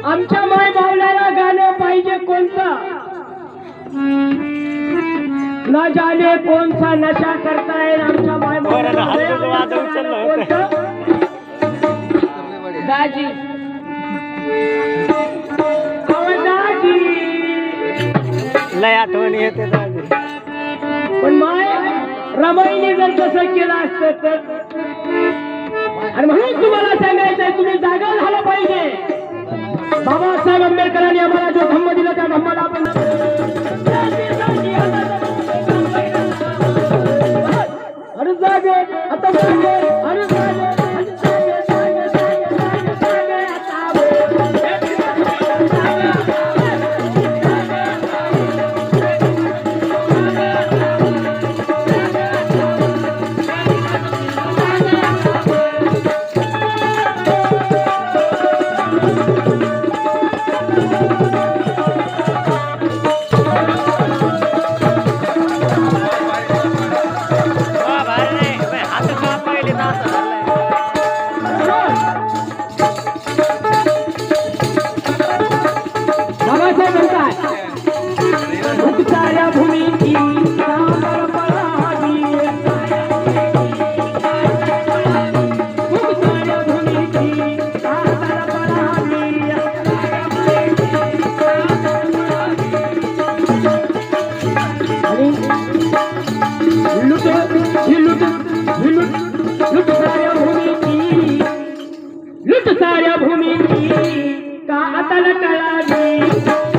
आमच्या माय बावल्याला गाणं पाहिजे कोणतं न जाने कोणचा नशा करताय आमच्या माय दाजी दाजी लय आठवण येते दाजी. पण माय रमाईने जर कसं केलं असतं तर आणि म्हणून तुम्हाला सांगायचंय तुम्ही जागा झाला पाहिजे. बाबासाहेब आंबेडकरांनी आम्हाला जो धम्म दिला त्या धम्माला आपण अरे जागे आता जागे अरे जागे लुट साऱ्या भूमीची का आता कळाली